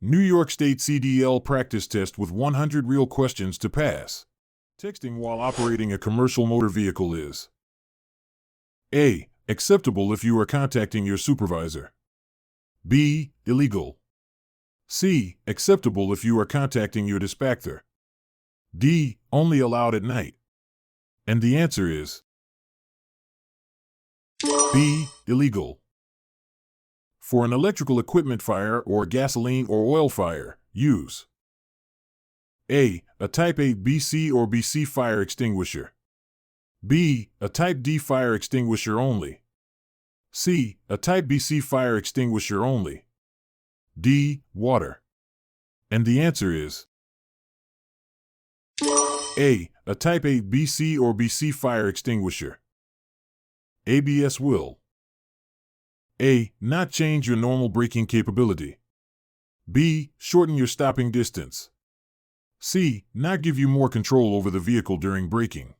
New York State CDL practice test with 100 real questions to pass. Texting while operating a commercial motor vehicle is A. Acceptable if you are contacting your supervisor. B. Illegal. C. Acceptable if you are contacting your dispatcher. D. Only allowed at night. And the answer is B. Illegal. For an electrical equipment fire or gasoline or oil fire, use A. A Type A BC or BC fire extinguisher. B. A Type D fire extinguisher only. C. A Type BC fire extinguisher only. D. Water. And the answer is A. A Type A BC or BC fire extinguisher. ABS will A. Not change your normal braking capability. B. Shorten your stopping distance. C. Not give you more control over the vehicle during braking.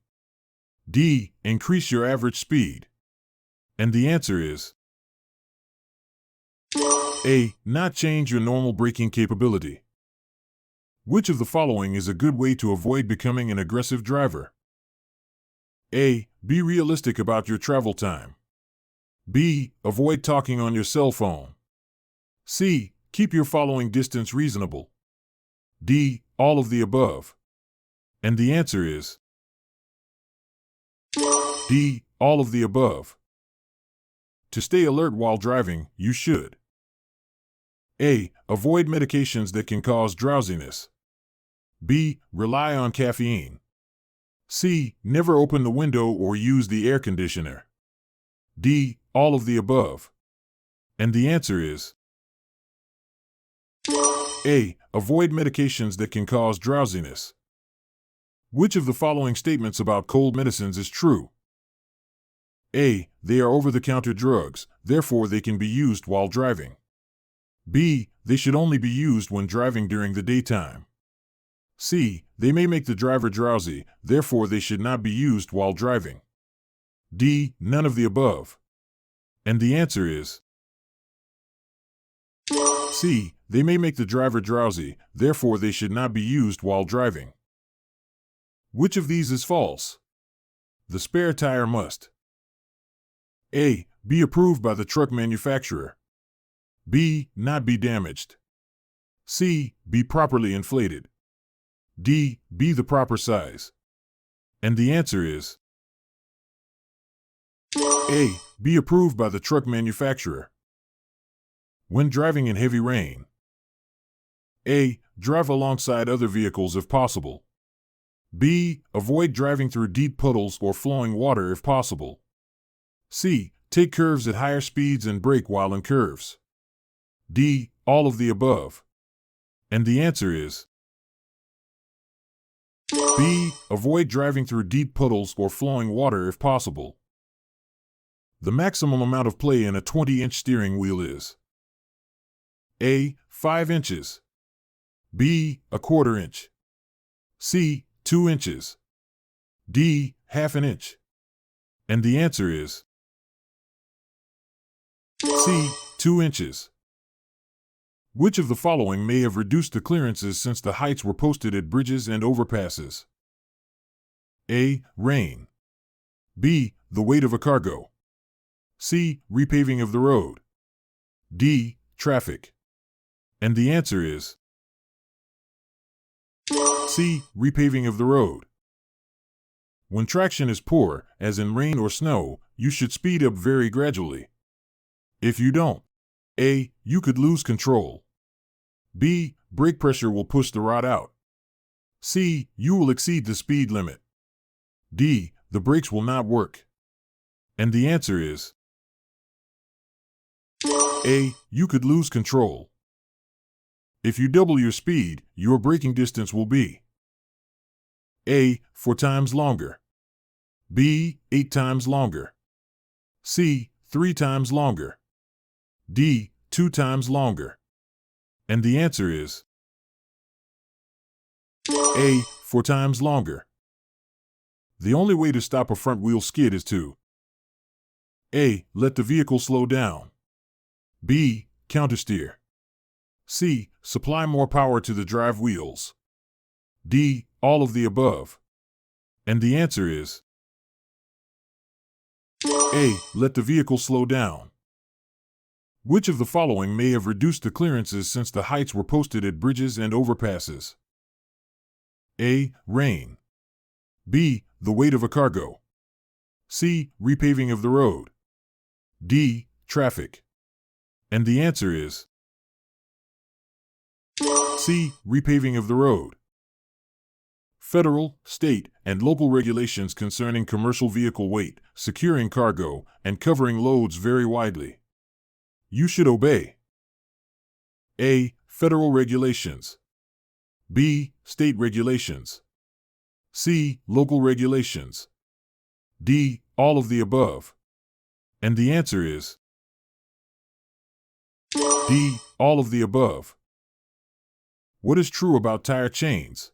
D. Increase your average speed. And the answer is A. Not change your normal braking capability. Which of the following is a good way to avoid becoming an aggressive driver? A. Be realistic about your travel time. B. Avoid talking on your cell phone. C. Keep your following distance reasonable. D. All of the above. And the answer is D. All of the above. To stay alert while driving, you should A. Avoid medications that can cause drowsiness. B. Rely on caffeine. C. Never open the window or use the air conditioner. D. All of the above. And the answer is A. Avoid medications that can cause drowsiness. Which of the following statements about cold medicines is true? A. They are over-the-counter drugs, therefore they can be used while driving. B. They should only be used when driving during the daytime. C. They may make the driver drowsy, therefore they should not be used while driving. D. None of the above. And the answer is C. They may make the driver drowsy, therefore they should not be used while driving. Which of these is false? The spare tire must A. Be approved by the truck manufacturer. B. Not be damaged. C. Be properly inflated. D. Be the proper size. And the answer is A. Be approved by the truck manufacturer. When driving in heavy rain, A. Drive alongside other vehicles if possible. B. Avoid driving through deep puddles or flowing water if possible. C. Take curves at higher speeds and brake while in curves. D. All of the above. And the answer is B. Avoid driving through deep puddles or flowing water if possible. The maximum amount of play in a 20-inch steering wheel is A. 5 inches. B. A quarter inch. C. 2 inches. D. Half an inch. And the answer is C. 2 inches. Which of the following may have reduced the clearances since the heights were posted at bridges and overpasses? A. Rain. B. The weight of a cargo. C. Repaving of the road. D. Traffic. And the answer is C. Repaving of the road. When traction is poor, as in rain or snow, you should speed up very gradually. If you don't, A. You could lose control. B. Brake pressure will push the rod out. C. You will exceed the speed limit. D. The brakes will not work. And the answer is A. You could lose control. If you double your speed, your braking distance will be A. 4 times longer. B. 8 times longer. C. 3 times longer. D. 2 times longer. And the answer is A. 4 times longer. The only way to stop a front wheel skid is to A. Let the vehicle slow down. B. Countersteer. C. Supply more power to the drive wheels. D. All of the above. And the answer is A. Let the vehicle slow down. Which of the following may have reduced the clearances since the heights were posted at bridges and overpasses? A. Rain. B. The weight of a cargo. C. Repaving of the road. D. Traffic. And the answer is C. Repaving of the road. Federal, state, and local regulations concerning commercial vehicle weight, securing cargo, and covering loads vary widely. You should obey A. Federal regulations. B. State regulations. C. Local regulations. D. All of the above. And the answer is D. All of the above. What is true about tire chains?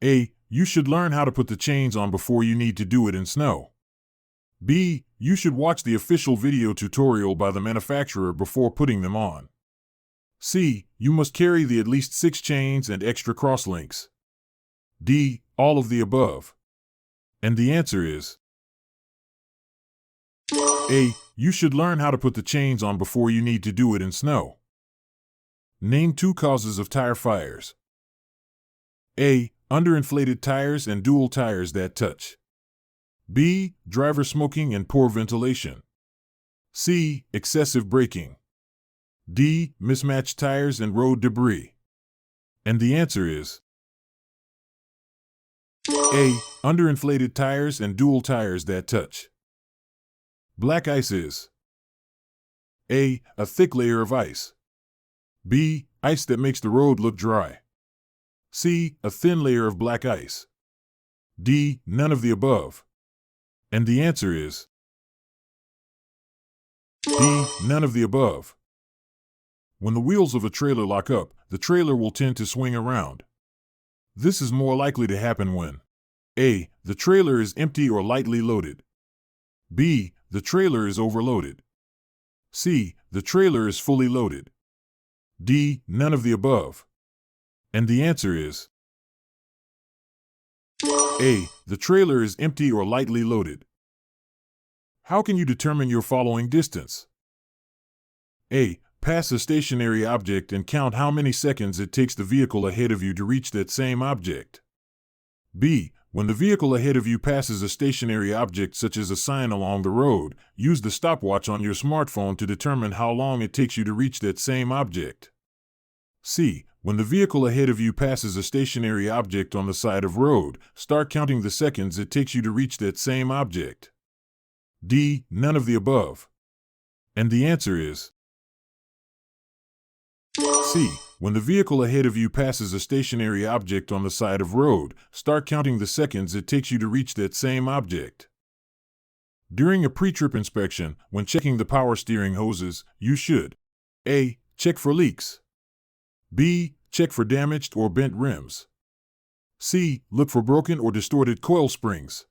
A. You should learn how to put the chains on before you need to do it in snow. B. You should watch the official video tutorial by the manufacturer before putting them on. C. You must carry the at least 6 chains and extra crosslinks. D. All of the above. And the answer is A. You should learn how to put the chains on before you need to do it in snow. Name 2 causes of tire fires. A. Underinflated tires and dual tires that touch. B. Driver smoking and poor ventilation. C. Excessive braking. D. Mismatched tires and road debris. And the answer is A. Underinflated tires and dual tires that touch. Black ice is A. A thick layer of ice. B. Ice that makes the road look dry. C. A thin layer of black ice. D. None of the above. And the answer is D. None of the above. When the wheels of a trailer lock up, the trailer will tend to swing around. This is more likely to happen when A. The trailer is empty or lightly loaded. B. The trailer is overloaded. C. The trailer is fully loaded. D. None of the above. And the answer is A. The trailer is empty or lightly loaded. How can you determine your following distance? A. Pass a stationary object and count how many seconds it takes the vehicle ahead of you to reach that same object. B. When the vehicle ahead of you passes a stationary object such as a sign along the road, use the stopwatch on your smartphone to determine how long it takes you to reach that same object. C. When the vehicle ahead of you passes a stationary object on the side of road, start counting the seconds it takes you to reach that same object. D. None of the above. And the answer is C. When the vehicle ahead of you passes a stationary object on the side of road, start counting the seconds it takes you to reach that same object. During a pre-trip inspection, when checking the power steering hoses, you should A. Check for leaks. B. Check for damaged or bent rims. C. Look for broken or distorted coil springs.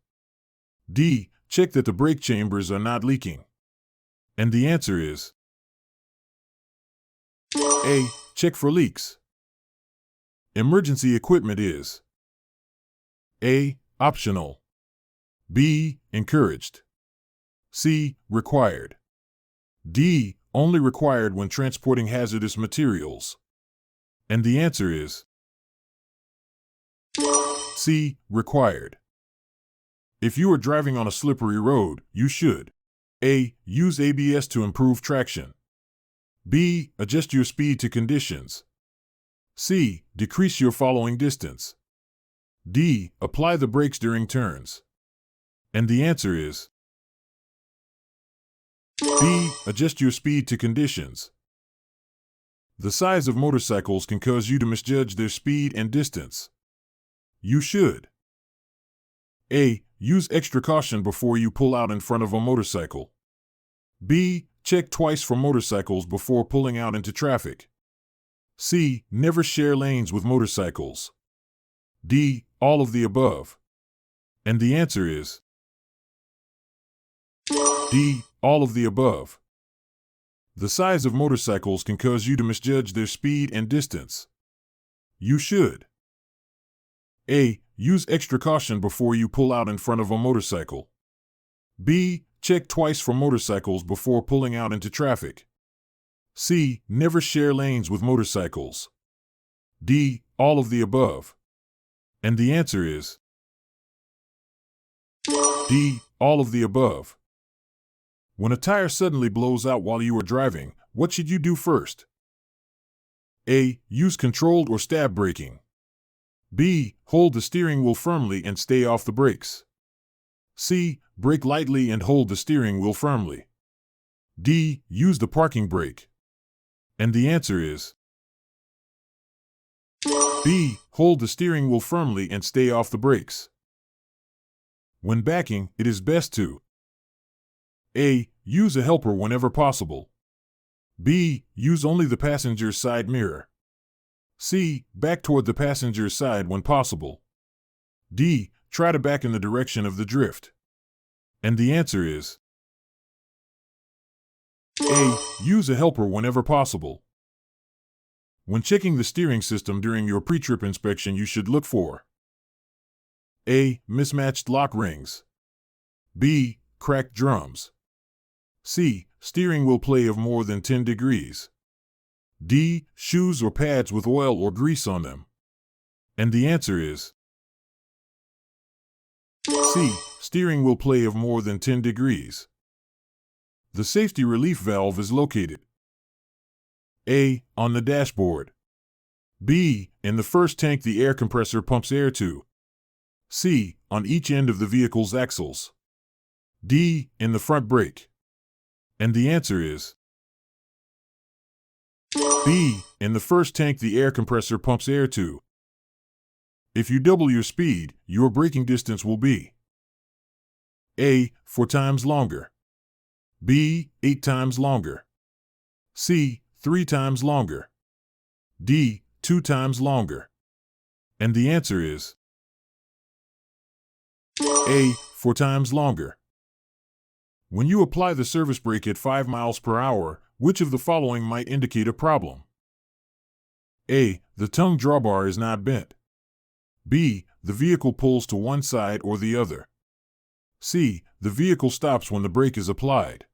D. Check that the brake chambers are not leaking. And the answer is A. Check for leaks. Emergency equipment is A. Optional. B. Encouraged. C. Required. D. Only required when transporting hazardous materials. And the answer is C. Required. If you are driving on a slippery road, you should A. Use ABS to improve traction. B. Adjust your speed to conditions. C. Decrease your following distance. D. Apply the brakes during turns. And the answer is B. Adjust your speed to conditions. The size of motorcycles can cause you to misjudge their speed and distance. You should A. Use extra caution before you pull out in front of a motorcycle. B. Check twice for motorcycles before pulling out into traffic. C. Never share lanes with motorcycles. D. All of the above. And the answer is D. All of the above. The size of motorcycles can cause you to misjudge their speed and distance. You should: A. Use extra caution before you pull out in front of a motorcycle. B. Check twice for motorcycles before pulling out into traffic. C. Never share lanes with motorcycles. D. All of the above. And the answer is D. All of the above. When a tire suddenly blows out while you are driving, what should you do first? A. Use controlled or stab braking. B. Hold the steering wheel firmly and stay off the brakes. C. Brake lightly and hold the steering wheel firmly. D. Use the parking brake. And the answer is B. Hold the steering wheel firmly and stay off the brakes. When backing, it is best to: A. Use a helper whenever possible. B. Use only the passenger's side mirror. C. Back toward the passenger's side when possible. D. Try to back in the direction of the drift. And the answer is A. Use a helper whenever possible. When checking the steering system during your pre-trip inspection, you should look for: A. Mismatched lock rings. B. Cracked drums. C. Steering wheel play of more than 10 degrees. D. Shoes or pads with oil or grease on them. And the answer is C. Steering wheel play of more than 10 degrees. The safety relief valve is located: A. On the dashboard. B. In the first tank the air compressor pumps air to. C. On each end of the vehicle's axles. D. In the front brake. And the answer is B. In the first tank the air compressor pumps air to. If you double your speed, your braking distance will be: A. 4 times longer. B. 8 times longer. C. 3 times longer. D. 2 times longer. And the answer is A. 4 times longer. When you apply the service brake at 5 miles per hour, which of the following might indicate a problem? A. The tongue drawbar is not bent. B. The vehicle pulls to one side or the other. C. The vehicle stops when the brake is applied.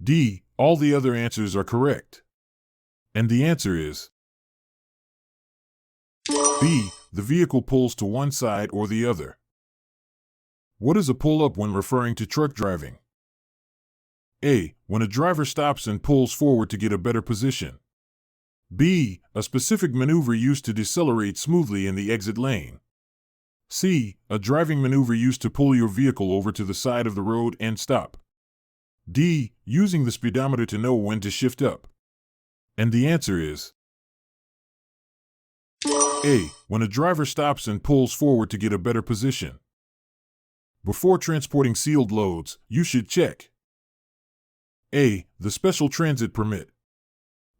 D. All the other answers are correct. And the answer is B. The vehicle pulls to one side or the other. What is a pull-up when referring to truck driving? A. When a driver stops and pulls forward to get a better position. B. A specific maneuver used to decelerate smoothly in the exit lane. C. A driving maneuver used to pull your vehicle over to the side of the road and stop. D. Using the speedometer to know when to shift up. And the answer is A. When a driver stops and pulls forward to get a better position. Before transporting sealed loads, you should check: A. The special transit permit.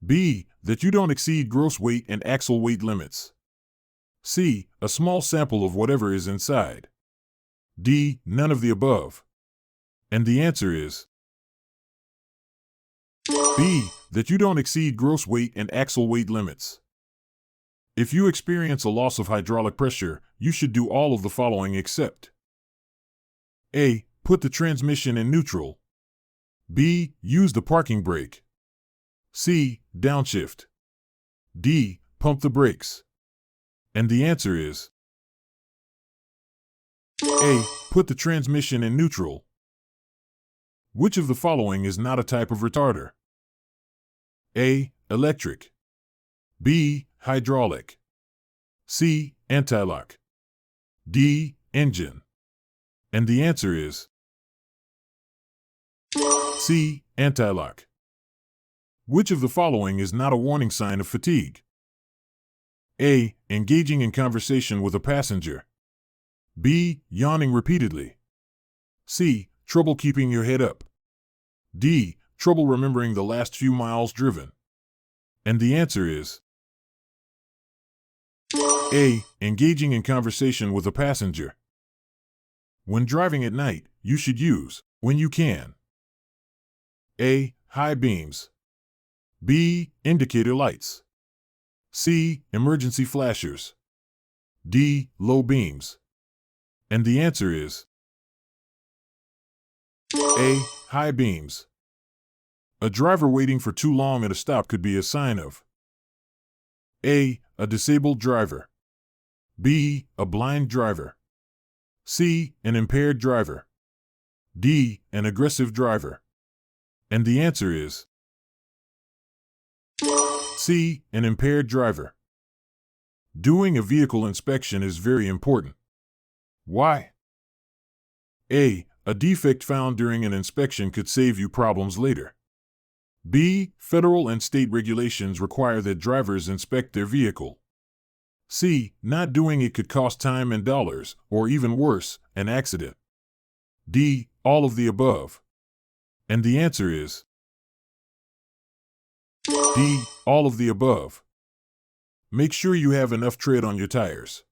B. That you don't exceed gross weight and axle weight limits. C. A small sample of whatever is inside. D. None of the above. And the answer is B. That you don't exceed gross weight and axle weight limits. If you experience a loss of hydraulic pressure, you should do all of the following except: A. Put the transmission in neutral. B. Use the parking brake. C. Downshift. D. Pump the brakes. And the answer is A. Put the transmission in neutral. Which of the following is not a type of retarder? A. Electric. B. Hydraulic. C. Anti-lock. D. Engine. And the answer is C. Anti-lock. Which of the following is not a warning sign of fatigue? A. Engaging in conversation with a passenger. B. Yawning repeatedly. C. Trouble keeping your head up. D. Trouble remembering the last few miles driven. And the answer is A. Engaging in conversation with a passenger. When driving at night, you should use, when you can: A. High beams. B. Indicator lights. C. Emergency flashers. D. Low beams. And the answer is A. High beams. A driver waiting for too long at a stop could be a sign of A. A disabled driver. B. A blind driver. C. An impaired driver. D. An aggressive driver. And the answer is C. An impaired driver. Doing a vehicle inspection is very important. Why? A. A defect found during an inspection could save you problems later. B. Federal and state regulations require that drivers inspect their vehicle. C. Not doing it could cost time and dollars, or even worse, an accident. D. All of the above. And the answer is D. All of the above. Make sure you have enough tread on your tires.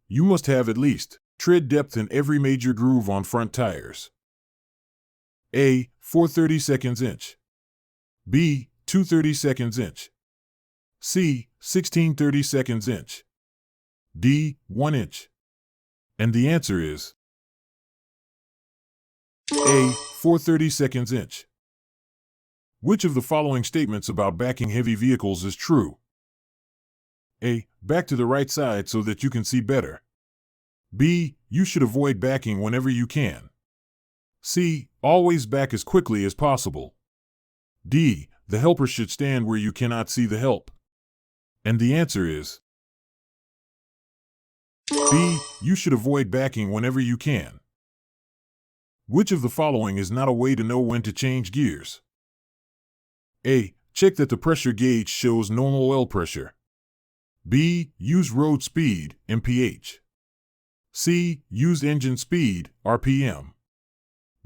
You must have at least tread depth in every major groove on front tires. A. 4/32 inch. B. 2/32 inch. C. 16/32 inch. D. 1 inch. And the answer is A. 4/32 inch. Which of the following statements about backing heavy vehicles is true? A. Back to the right side so that you can see better. B. You should avoid backing whenever you can. C. Always back as quickly as possible. D. The helper should stand where you cannot see the help. And the answer is B. You should avoid backing whenever you can. Which of the following is not a way to know when to change gears? A. Check that the pressure gauge shows normal oil pressure. B. Use road speed, mph. C. Use engine speed, RPM.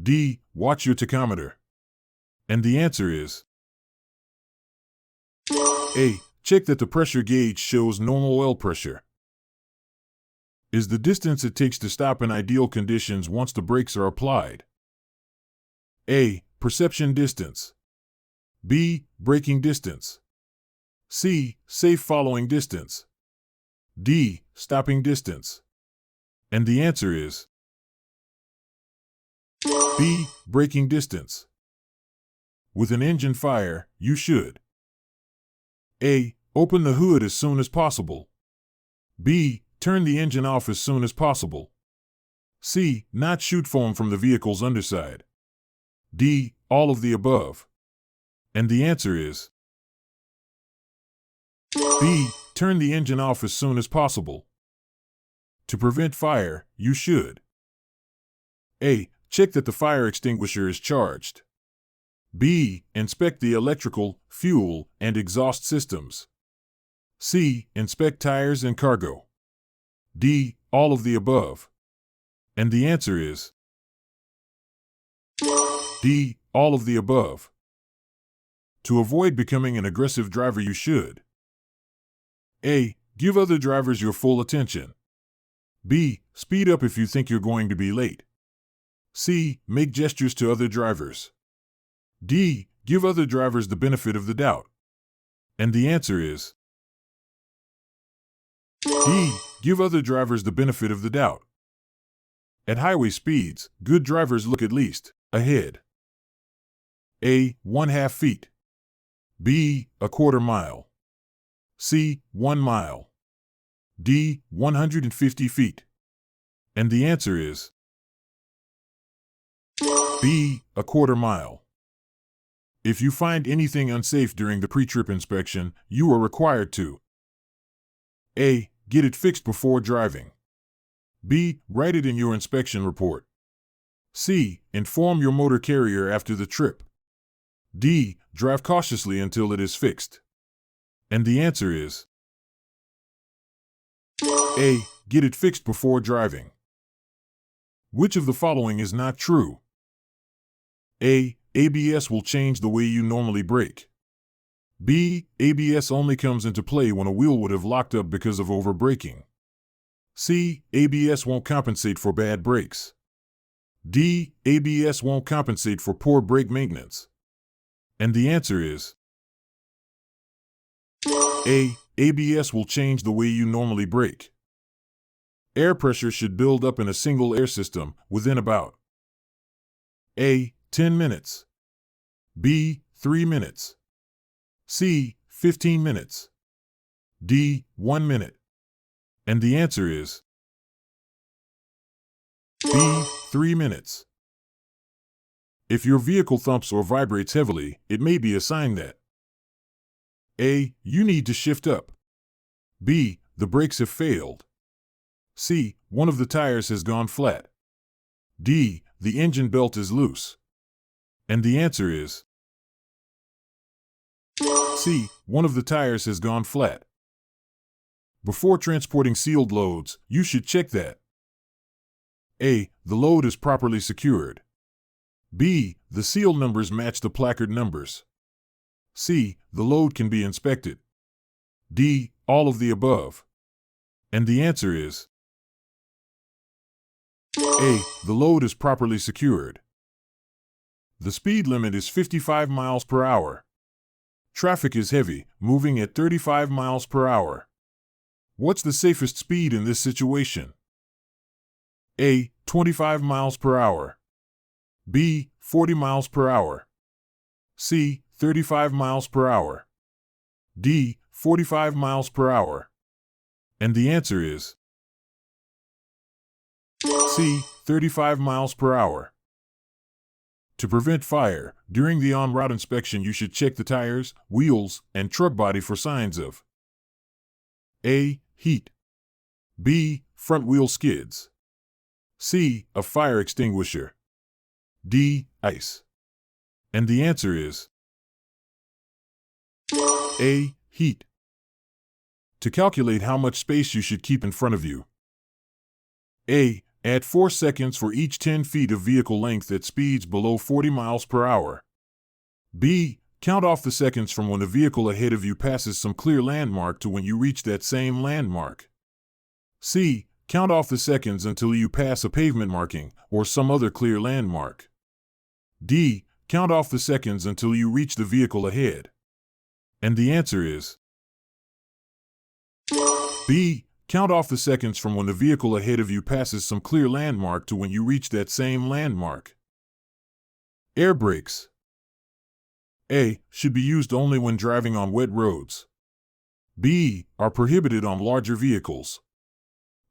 D. Watch your tachometer. And the answer is A. Check that the pressure gauge shows normal oil pressure. Is the distance it takes to stop in ideal conditions once the brakes are applied? A. Perception distance. B. Braking distance. C. Safe following distance. D. Stopping distance. And the answer is B. Braking distance. With an engine fire, you should A. Open the hood as soon as possible. B. Turn the engine off as soon as possible. C. Not shoot foam from the vehicle's underside. D. All of the above. And the answer is B. Turn the engine off as soon as possible. To prevent fire, you should A. Check that the fire extinguisher is charged. B. Inspect the electrical, fuel, and exhaust systems. C. Inspect tires and cargo. D. All of the above. And the answer is D. All of the above. To avoid becoming an aggressive driver, you should A. Give other drivers your full attention. B. Speed up if you think you're going to be late. C. Make gestures to other drivers. D. Give other drivers the benefit of the doubt. And the answer is D. Give other drivers the benefit of the doubt. At highway speeds, good drivers look at least ahead. A. 1/2 feet. B. 1/4 mile. C. 1 mile. D. 150 feet. And the answer is B. 1/4 mile. If you find anything unsafe during the pre-trip inspection, you are required to A. Get it fixed before driving. B. Write it in your inspection report. C. Inform your motor carrier after the trip. D. Drive cautiously until it is fixed. And the answer is A. Get it fixed before driving. Which of the following is not true? A. ABS will change the way you normally brake. B. ABS only comes into play when a wheel would have locked up because of overbraking. C. ABS won't compensate for bad brakes. D. ABS won't compensate for poor brake maintenance. And the answer is A. ABS will change the way you normally brake. Air pressure should build up in a single air system within about A. 10 minutes. B. 3 minutes. C. 15 minutes. D. 1 minute. And the answer is B. 3 minutes. If your vehicle thumps or vibrates heavily, it may be a sign that A. You need to shift up. B. The brakes have failed. C. One of the tires has gone flat. D. The engine belt is loose. And the answer is C. One of the tires has gone flat. Before transporting sealed loads, you should check that A. The load is properly secured. B. The seal numbers match the placard numbers. C. The load can be inspected. D. All of the above. And the answer is A. The load is properly secured. The speed limit is 55 miles per hour. Traffic is heavy, moving at 35 miles per hour. What's the safest speed in this situation? A. 25 miles per hour. B. 40 miles per hour. C. 35 miles per hour. D. 45 miles per hour. And the answer is C. 35 miles per hour. To prevent fire, during the en-route inspection you should check the tires, wheels, and truck body for signs of A. Heat. B. Front wheel skids. C. A fire extinguisher. D. Ice. And the answer is A. Heat. To calculate how much space you should keep in front of you. A. Add 4 seconds for each 10 feet of vehicle length at speeds below 40 miles per hour. B. Count off the seconds from when the vehicle ahead of you passes some clear landmark to when you reach that same landmark. C. Count off the seconds until you pass a pavement marking or some other clear landmark. D. Count off the seconds until you reach the vehicle ahead. And the answer is B. Count off the seconds from when the vehicle ahead of you passes some clear landmark to when you reach that same landmark. Air brakes. A. Should be used only when driving on wet roads. B. Are prohibited on larger vehicles.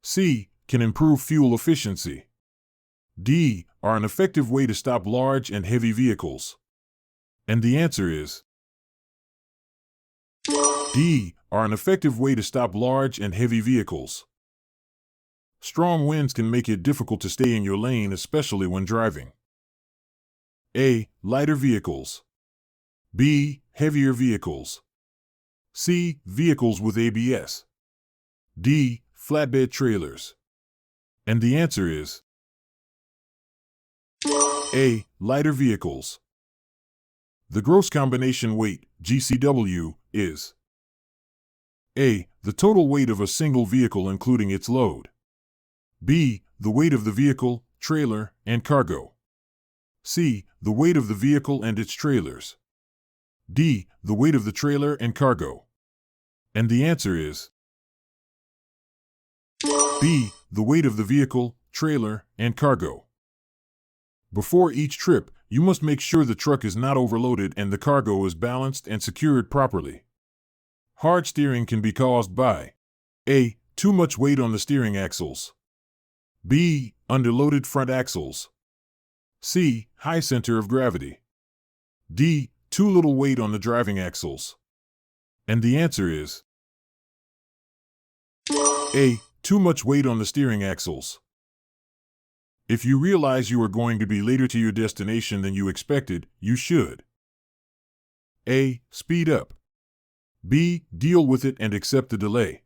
C. Can improve fuel efficiency. D. Are an effective way to stop large and heavy vehicles. And the answer is D. Are an effective way to stop large and heavy vehicles. Strong winds can make it difficult to stay in your lane, especially when driving. A. Lighter vehicles. B. Heavier vehicles. C. Vehicles with ABS. D. Flatbed trailers. And the answer is A. Lighter vehicles. The gross combination weight, GCW, is A. The total weight of a single vehicle including its load. B. The weight of the vehicle, trailer, and cargo. C. The weight of the vehicle and its trailers. D. The weight of the trailer and cargo. And the answer is B. The weight of the vehicle, trailer, and cargo. Before each trip, you must make sure the truck is not overloaded and the cargo is balanced and secured properly. Hard steering can be caused by A. Too much weight on the steering axles. B. Underloaded front axles. C. High center of gravity. D. Too little weight on the driving axles. And the answer is A. Too much weight on the steering axles. If you realize you are going to be later to your destination than you expected, you should A. Speed up. B. Deal with it and accept the delay.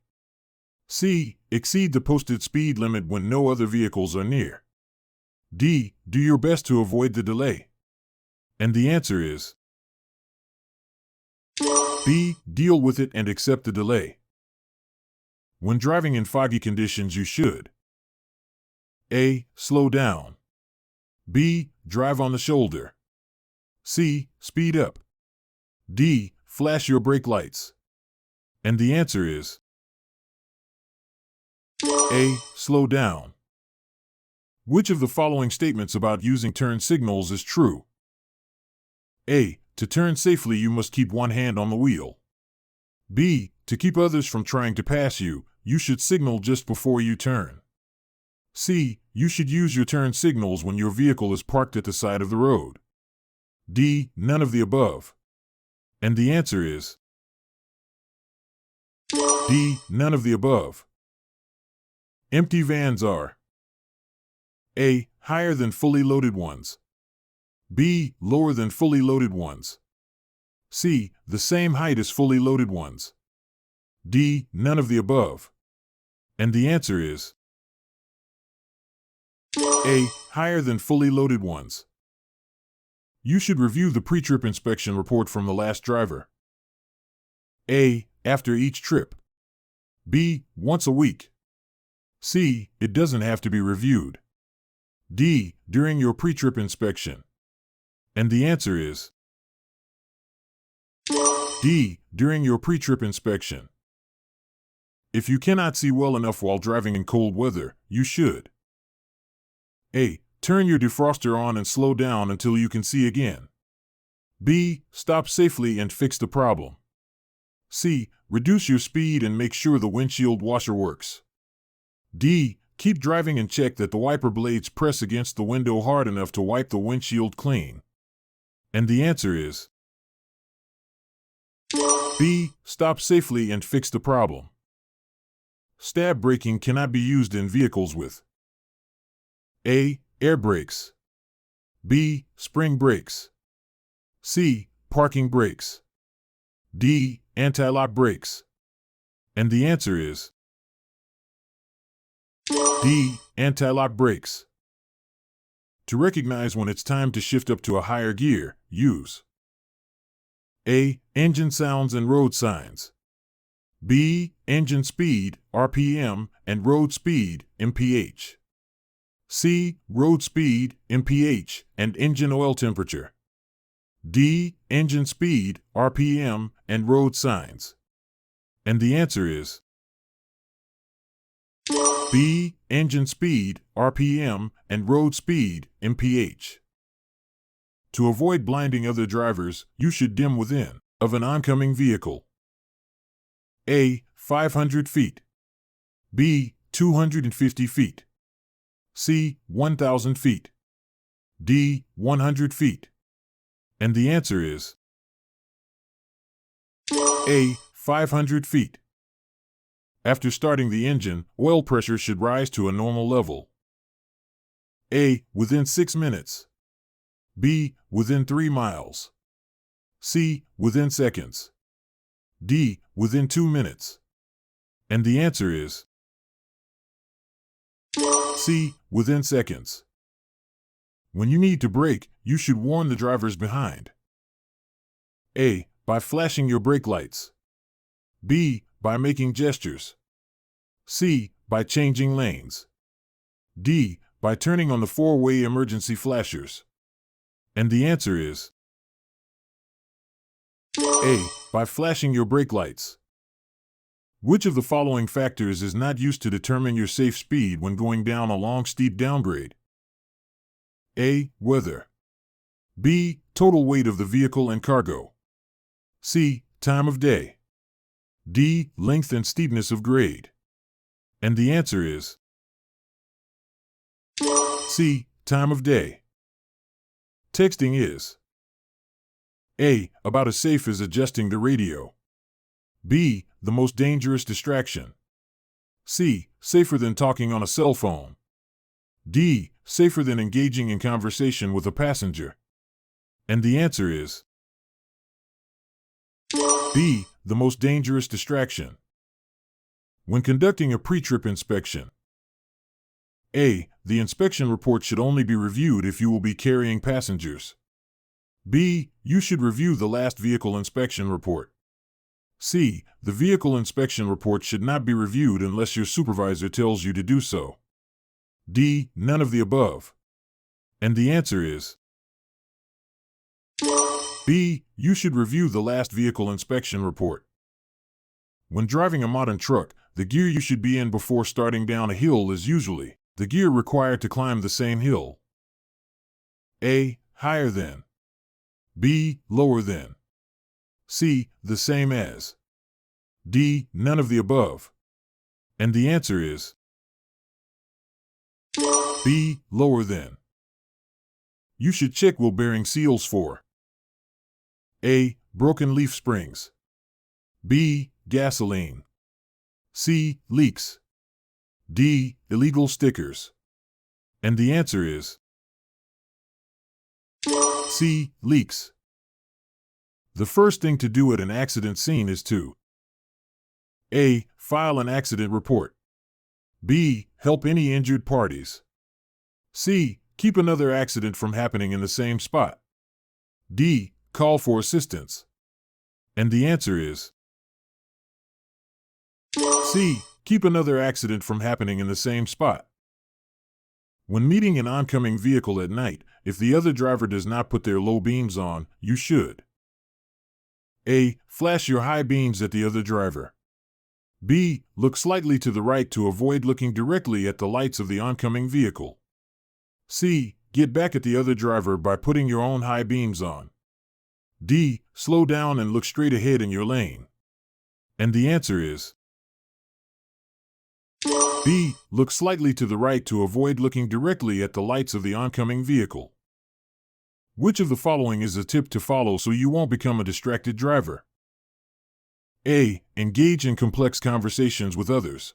C. Exceed the posted speed limit when no other vehicles are near. D. Do your best to avoid the delay. And the answer is B. Deal with it and accept the delay. When driving in foggy conditions, you should A. Slow down. B. Drive on the shoulder. C. Speed up. D. Flash your brake lights. And the answer is A. Slow down. Which of the following statements about using turn signals is true? A. To turn safely, you must keep one hand on the wheel. B. To keep others from trying to pass you, you should signal just before you turn. C. You should use your turn signals when your vehicle is parked at the side of the road. D. None of the above. And the answer is D. None of the above. Empty vans are A. Higher than fully loaded ones. B. Lower than fully loaded ones. C. The same height as fully loaded ones. D. None of the above. And the answer is A. Higher than fully loaded ones. You should review the pre-trip inspection report from the last driver. A. After each trip. B. Once a week. C. It doesn't have to be reviewed. D. During your pre-trip inspection. And the answer is D. During your pre-trip inspection. If you cannot see well enough while driving in cold weather, you should A. Turn your defroster on and slow down until you can see again. B. Stop safely and fix the problem. C. Reduce your speed and make sure the windshield washer works. D. Keep driving and check that the wiper blades press against the window hard enough to wipe the windshield clean. And the answer is B. Stop safely and fix the problem. Stab braking cannot be used in vehicles with A. Air brakes. B. Spring brakes. C. Parking brakes. D. Anti-lock brakes. And the answer is D. Anti-lock brakes. To recognize when it's time to shift up to a higher gear, use A. Engine sounds and road signs. B. Engine speed, RPM, and road speed, MPH. C. Road speed, MPH, and engine oil temperature. D. Engine speed, RPM, and road signs. And the answer is B. Engine speed, RPM, and road speed, MPH. To avoid blinding other drivers, you should dim within of an oncoming vehicle. A. 500 feet. B. 250 feet. C. 1,000 feet. D. 100 feet. And the answer is A. 500 feet. After starting the engine, oil pressure should rise to a normal level. A. Within 6 minutes. B. Within 3 miles. C. Within seconds. D. Within 2 minutes. And the answer is C. Within seconds. When you need to brake, you should warn the drivers behind. A. By flashing your brake lights. B. By making gestures. C. By changing lanes. D. By turning on the 4-way emergency flashers. And the answer is A. By flashing your brake lights. Which of the following factors is not used to determine your safe speed when going down a long, steep downgrade? A. Weather. B. Total weight of the vehicle and cargo. C. Time of day. D. Length and steepness of grade. And the answer is C. Time of day. Texting is A. About as safe as adjusting the radio. B. The most dangerous distraction. C. Safer than talking on a cell phone. D. Safer than engaging in conversation with a passenger. And the answer is B. The most dangerous distraction. When conducting a pre-trip inspection, A. The inspection report should only be reviewed if you will be carrying passengers. B. You should review the last vehicle inspection report. C. The vehicle inspection report should not be reviewed unless your supervisor tells you to do so. D. None of the above. And the answer is B. You should review the last vehicle inspection report. When driving a modern truck, the gear you should be in before starting down a hill is usually the gear required to climb the same hill. A. Higher than. B. Lower than. C. The same as. D. None of the above. And the answer is B. Lower than. You should check wheel bearing seals for A. Broken leaf springs. B. Gasoline. C. Leaks. D. Illegal stickers. And the answer is C. Leaks. The first thing to do at an accident scene is to A. File an accident report. B. Help any injured parties. C. Keep another accident from happening in the same spot. D. Call for assistance. And the answer is C. Keep another accident from happening in the same spot. When meeting an oncoming vehicle at night, if the other driver does not put their low beams on, you should A. Flash your high beams at the other driver. B. Look slightly to the right to avoid looking directly at the lights of the oncoming vehicle. C. Get back at the other driver by putting your own high beams on. D. Slow down and look straight ahead in your lane. And the answer is B. Look slightly to the right to avoid looking directly at the lights of the oncoming vehicle. Which of the following is a tip to follow so you won't become a distracted driver? A. Engage in complex conversations with others.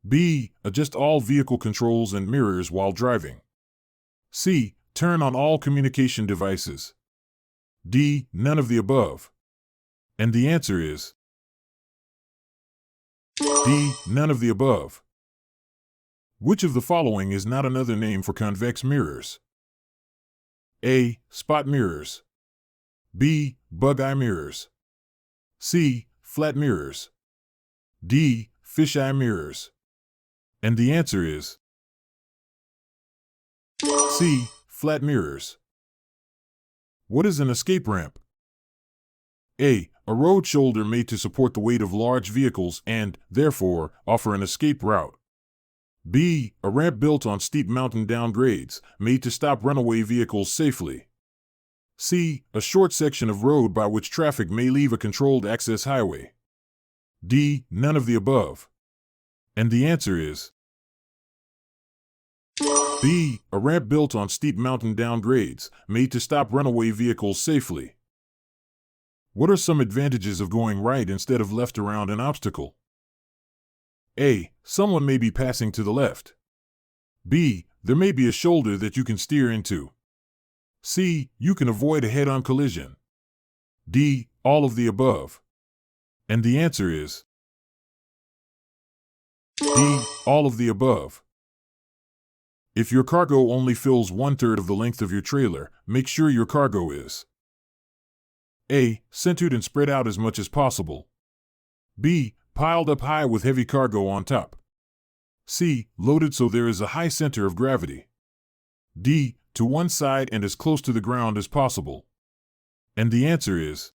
B. Adjust all vehicle controls and mirrors while driving. C. Turn on all communication devices. D. None of the above. And the answer is D. None of the above. Which of the following is not another name for convex mirrors? A. Spot mirrors. B. Bug-eye mirrors. C. Flat mirrors. D. Fisheye mirrors. And the answer is C. Flat mirrors. What is an escape ramp? A. A road shoulder made to support the weight of large vehicles and, therefore, offer an escape route. B. A ramp built on steep mountain downgrades, made to stop runaway vehicles safely. C. A short section of road by which traffic may leave a controlled access highway. D. None of the above. And the answer is B. A ramp built on steep mountain downgrades, made to stop runaway vehicles safely. What are some advantages of going right instead of left around an obstacle? A. Someone may be passing to the left. B. There may be a shoulder that you can steer into. C. You can avoid a head-on collision. D. All of the above. And the answer is D. All of the above. If your cargo only fills 1/3 of the length of your trailer, make sure your cargo is A. Centered and spread out as much as possible. B. Piled up high with heavy cargo on top. C. Loaded so there is a high center of gravity. D. To one side and as close to the ground as possible. And the answer is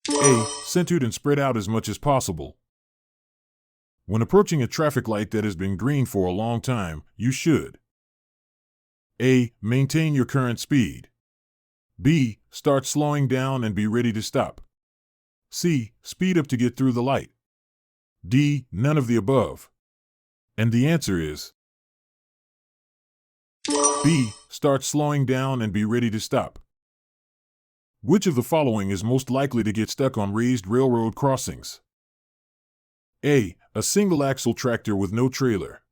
A. Centered and spread out as much as possible. When approaching a traffic light that has been green for a long time, you should A. Maintain your current speed. B. Start slowing down and be ready to stop. C. Speed up to get through the light. D. None of the above. And the answer is B. Start slowing down and be ready to stop. Which of the following is most likely to get stuck on raised railroad crossings? A. A single-axle tractor with no trailer.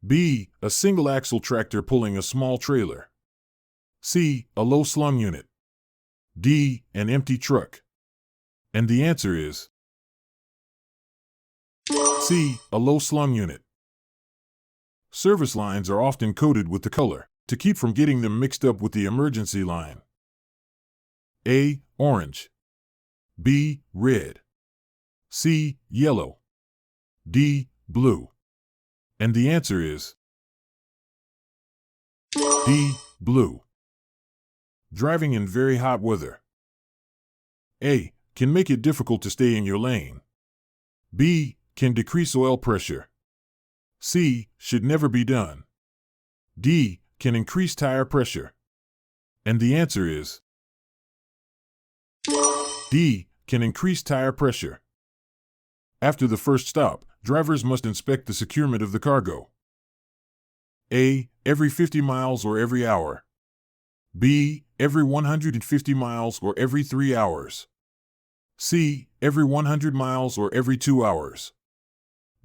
B. A single-axle tractor pulling a small trailer. C. A low-slung unit. D. An empty truck. And the answer is C. A low-slung unit. Service lines are often coded with the color to keep from getting them mixed up with the emergency line. A. Orange. B. Red. C. Yellow. D. Blue. And the answer is D. Blue. Driving in very hot weather. A. Can make it difficult to stay in your lane. B. Can decrease oil pressure. C. Should never be done. D. Can increase tire pressure. And the answer is D. Can increase tire pressure. After the first stop, drivers must inspect the securement of the cargo. A. Every 50 miles or every hour. B. Every 150 miles or every 3 hours. C. Every 100 miles or every 2 hours.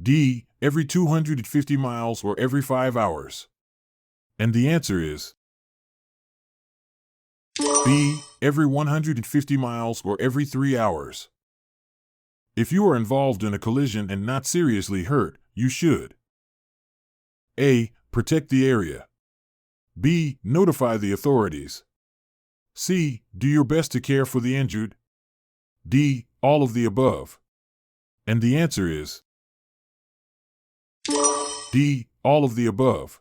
D. Every 250 miles or every 5 hours. And the answer is B. Every 150 miles or every 3 hours. If you are involved in a collision and not seriously hurt, you should A. Protect the area. B. Notify the authorities. C. Do your best to care for the injured. D. All of the above. And the answer is D. All of the above.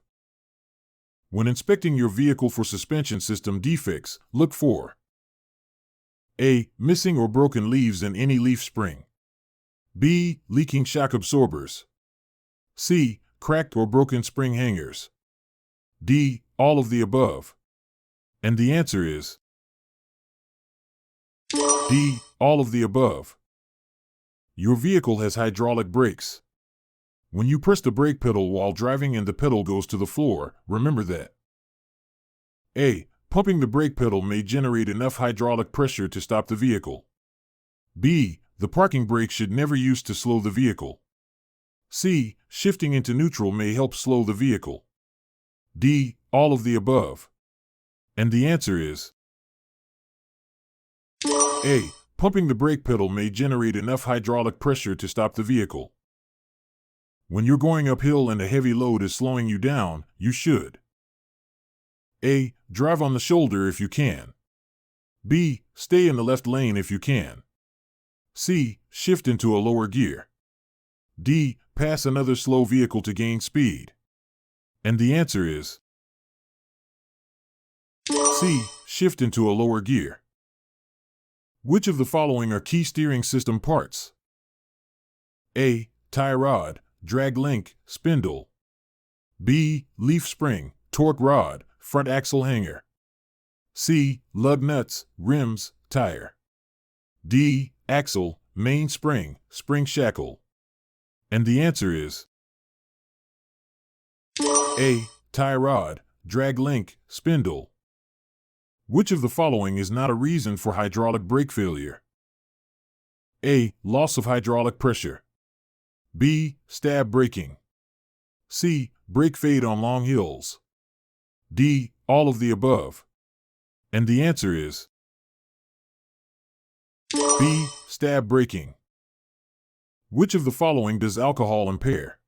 When inspecting your vehicle for suspension system defects, look for A. Missing or broken leaves in any leaf spring. B. Leaking shock absorbers. C. Cracked or broken spring hangers. D. All of the above. And the answer is D. All of the above. Your vehicle has hydraulic brakes. When you press the brake pedal while driving and the pedal goes to the floor, remember that A. Pumping the brake pedal may generate enough hydraulic pressure to stop the vehicle. B. The parking brake should never use to slow the vehicle. C. Shifting into neutral may help slow the vehicle. D. All of the above. And the answer is A. Pumping the brake pedal may generate enough hydraulic pressure to stop the vehicle. When you're going uphill and a heavy load is slowing you down, you should A. Drive on the shoulder if you can. B. Stay in the left lane if you can. C. Shift into a lower gear. D. Pass another slow vehicle to gain speed. And the answer is C. Shift into a lower gear. Which of the following are key steering system parts? A. Tie rod, drag link, spindle. B. Leaf spring, torque rod, front axle hanger. C. Lug nuts, rims, tire. D. Axle, main spring, spring shackle. And the answer is A. Tie rod, drag link, spindle. Which of the following is not a reason for hydraulic brake failure? A. Loss of hydraulic pressure. B. Stab braking. C. Brake fade on long hills. D. All of the above. And the answer is B. Stab braking. Which of the following does alcohol impair?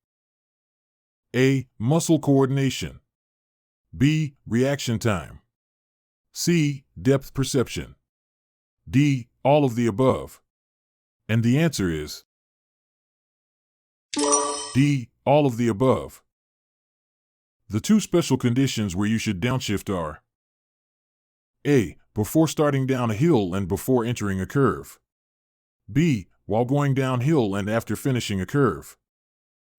A. Muscle coordination. B. Reaction time. C. Depth perception. D. All of the above. And the answer is D. All of the above. The two special conditions where you should downshift are A. Before starting down a hill and before entering a curve. B. While going downhill and after finishing a curve.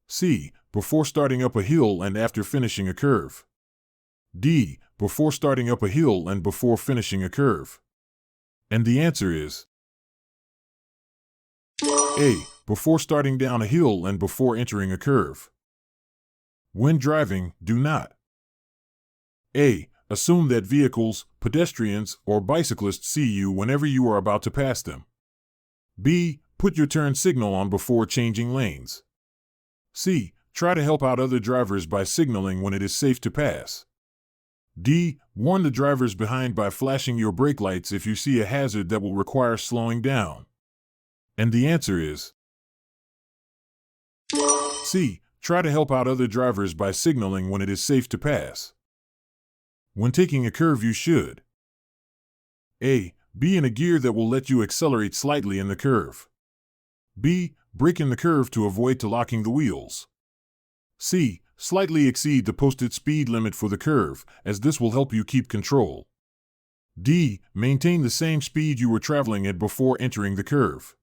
C. Before starting up a hill and after finishing a curve. D. Before starting up a hill and before finishing a curve. And the answer is A. Before starting down a hill and before entering a curve. When driving, do not A. Assume that vehicles, pedestrians, or bicyclists see you whenever you are about to pass them. B. Put your turn signal on before changing lanes. C. Try to help out other drivers by signaling when it is safe to pass. D. Warn the drivers behind by flashing your brake lights if you see a hazard that will require slowing down. And the answer is C. Try to help out other drivers by signaling when it is safe to pass. When taking a curve, you should A. Be in a gear that will let you accelerate slightly in the curve. B. Brake in the curve to avoid locking the wheels. C. Slightly exceed the posted speed limit for the curve, as this will help you keep control. D. Maintain the same speed you were traveling at before entering the curve.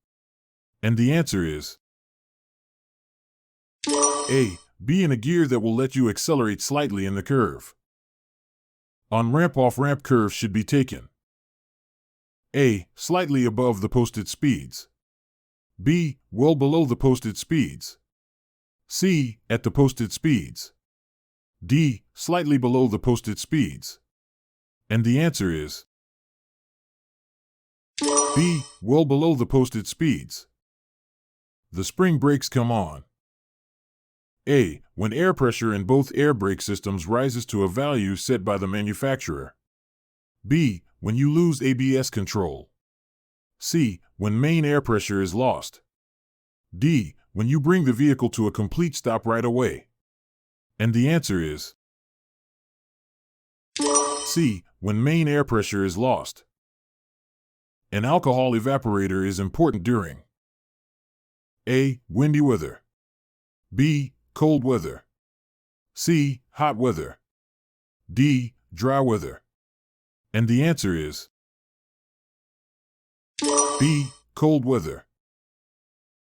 And the answer is A. Be in a gear that will let you accelerate slightly in the curve. On-ramp off-ramp curves should be taken: A. Slightly above the posted speeds. B. Well below the posted speeds. C. At the posted speeds. D. Slightly below the posted speeds. And the answer is B. Well below the posted speeds. The spring brakes come on: A. When air pressure in both air brake systems rises to a value set by the manufacturer. B. When you lose ABS control. C. When main air pressure is lost. D. When you bring the vehicle to a complete stop right away. And the answer is C. When main air pressure is lost. An alcohol evaporator is important during A. Windy weather. B. Cold weather. C. Hot weather. D. Dry weather. And the answer is B. Cold weather.